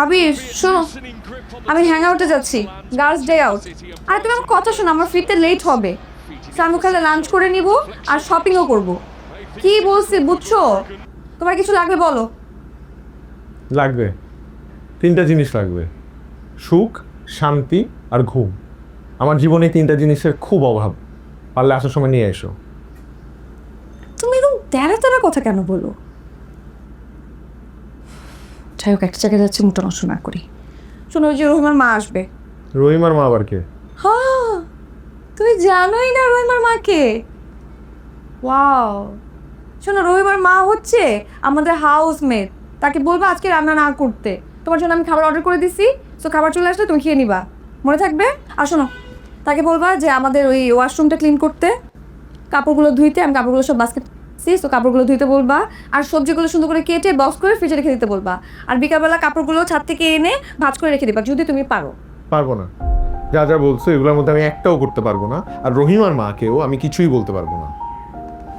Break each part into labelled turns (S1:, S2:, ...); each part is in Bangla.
S1: আবির শোনো, আমি হ্যাং আউটে যাচ্ছি, গার্লস ডে আউট। আর তুমি আমার কথা শোনো, আমার ফিরতে লেট হবে। আমি ওখানে লাঞ্চ করে নিব আর শপিংও করব। কি বলছি বুঝছো? তোমার কিছু লাগবে বলো।
S2: লাগবে, 3টা জিনিস লাগবে: সুখ, শান্তি আর ঘুম। আমার জীবনে 3টা জিনিসের খুব অভাব। পারলে আসার সময় নিয়ে এসো।
S1: তুমি এরকম তেরা তেরা কথা কেন বলো? যাই হোক, একটা জায়গায় যাচ্ছে, মুখটা নষ্ট না করি। শোনো, ওই যে রহিমার মা আসবে।
S2: রহিমার মা আবার কে?
S1: হ্যাঁ, তুমি জানোই না রহিমার মাকে? ওয়াও। শোনো, রহিমার মা হচ্ছে আমাদের হাউসমেট। তাকে বলবা আজকে রান্না না করতে। তোমার জন্য আমি খাবার অর্ডার করে দিছি, তো খাবার চলে আসলে তুমি খেয়ে নিবা, মনে থাকবে? আর শোনো, তাকে বলবা যে আমাদের ওই ওয়াশরুমটা ক্লিন করতে, কাপড়গুলো ধুইতে। আমি কাপড়গুলো সব বাস্কেট তো কাপড়গুলো ধুইতে বলবা। আর সবজিগুলো সুন্দর করে কেটে বক্স করে ফ্রিজে রেখে দিতে বলবা। আর বিকালবেলা কাপড়গুলো ছাদ থেকে এনে ভাঁজ করে রেখে দিবা, যদি তুমি পারো।
S2: পারবো না। যা যা বলছো এগুলোর মধ্যে আমি একটাও করতে পারবো না। আর রহিমার মাকেও আমি কিছুই বলতে পারবো না।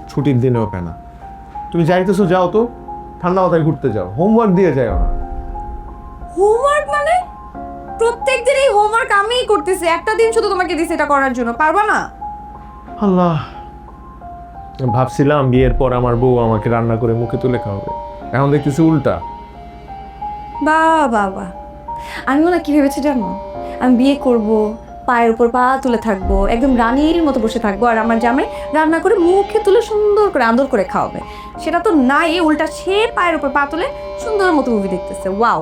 S2: ছুটির দিনেও কেনা। তুমি যাইতেছো যাও তো, ঠান্ডা মাথায় ঘুরতে যাও, হোমওয়ার্ক দিয়ে যাও না।
S1: হোমওয়ার্ক মানে? প্রত্যেক দিন এই হোমওয়ার্ক আমিই করতেছি, একটা দিন শুধু তোমাকে দিছি এটা করার জন্য, পারবা না?
S2: আল্লাহ, ভাবছিলাম বিয়ের পর আমার বউ আমাকে রান্না করে মুখে তুলে খাওয়াবে, এখন দেখতেছি উল্টা।
S1: বাবা, আমি মনে কি ভেবেছি জানো? আমি বিয়ে করব, পায়ের উপর পা তুলে থাকবো, একদম রানীর মতো বসে থাকবো, আর আমার জামাই রান্না করে মুখে তুলে সুন্দর করে আদর করে খাওয়াবে। সেটা তো নাই, উল্টা সে পায়ের উপর পা তুলে সুন্দর মতো মুভি দেখতেছে। ওয়াও।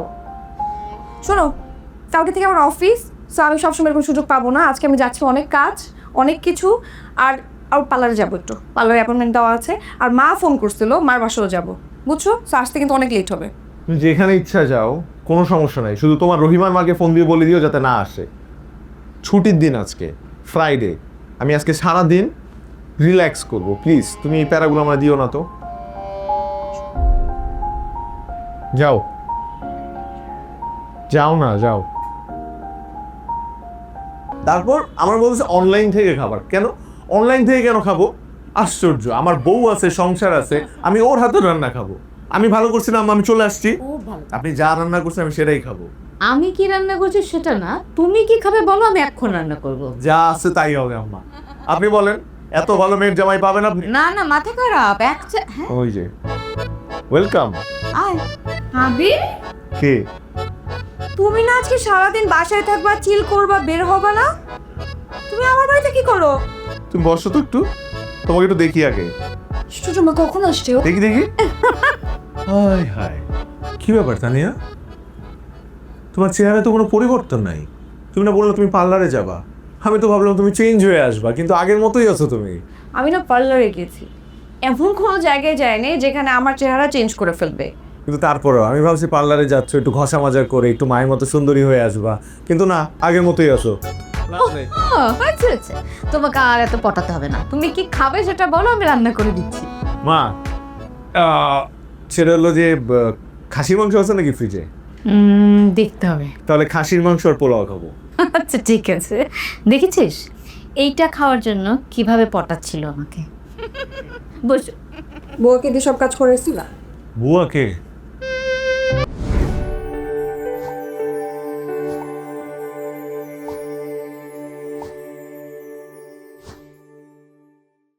S1: শোনো, কালকে থেকে আমার অফিস, সো আমি সবসময় এরকম সুযোগ পাবো না। আজকে আমি যাচ্ছি, অনেক কাজ, অনেক কিছু। আর পার্লারে যাবো, একটু পার্লারে অ্যাপয়েন্টমেন্ট দেওয়া আছে। আর মা ফোন করছিল, মার বাসাও যাবো, বুঝছো? সো আসতে কিন্তু অনেক লেট হবে।
S2: তুমি যেখানে ইচ্ছা যাও, কোনো সমস্যা নাই। শুধু তোমার রহিমার মাকে ফোন দিয়ে বলে দিও যাতে না আসে। ছুটির দিন আজকে, ফ্রাইডে। আমি আজকে সারা দিন রিল্যাক্স করব। প্লিজ তুমি এই প্যারাগুলো আমরা দিও না তো। যাও যাও না, যাও। তারপর আমার বলছে অনলাইন থেকে খাবার। কেন অনলাইন থেকে কেন খাবো? আশ্চর্য, আমার বউ আছে, সংসার আছে, আমি ওর হাতে রান্না খাবো। আমি ভালো করছিলাম, আমি চলে আসছি। আপনি যা রান্না করছেন আমি সেটাই খাবো।
S3: আমি কি রান্না করছি সেটা না, তুমি কি খাবে বলো, আমি এখন রান্না করব।
S2: যা আছে তাই হবে আম্মা। আপনি বলেন, এত ভালো মেয়ের জামাই পাবেন আপনি?
S3: না না, মাথা খারাপ। হ্যাঁ,
S2: ওই যে ওয়েলকাম।
S3: আয়।
S1: আবির,
S2: কে?
S1: তুমি না আজকে সারাদিন বাসায় থাকবা, চিল করবা, বের হবা না? তুমি আমার বাড়িতে কি করো?
S2: তুমি বসো তো একটু, তোমাকে একটু দেখি আগে।
S1: সুজমা কখন আসছে?
S2: দেখি দেখি। হায় হায়, কি ব্যাপার তানিয়া? তোমার চেহারায় তো কোনো পরিবর্তন নাই। তুমি না বললে তুমি পার্লারে যাবা? আমি তো ভাবলাম তুমি চেঞ্জ হয়ে আসবা, কিন্তু আগের মতোই আছো তুমি।
S1: আমি না পার্লারে গেছি, এমন কোনো জায়গায় যায়নি যেখানে আমার চেহারা চেঞ্জ করে ফেলবে।
S2: কিন্তু তারপরেও আমি ভাবছি পার্লারে যাচ্ছ একটু ঘষা মাজা করে একটু মায়ের মতো সুন্দরী হয়ে আসবা, কিন্তু না, আগের মতোই আছো।
S3: আচ্ছা আচ্ছা, তোমাকে আর এত পটাতে হবে না। তুমি কি খাবে সেটা বলো, আমি রান্না করে দিচ্ছি।
S2: মা, সেটা হলো যে খাসির মাংস আছে নাকি ফ্রিজে?
S3: দেখতে হবে।
S2: তাহলে খাসির মাংস আর পোলাও খাবো।
S3: আচ্ছা ঠিক আছে। দেখেছিস এইটা খাওয়ার জন্য কিভাবে পটাচ্ছিল আমাকে? বস।
S1: বউকে দিয়ে সব কাজ করে এসেছিলা?
S2: বুয়াকে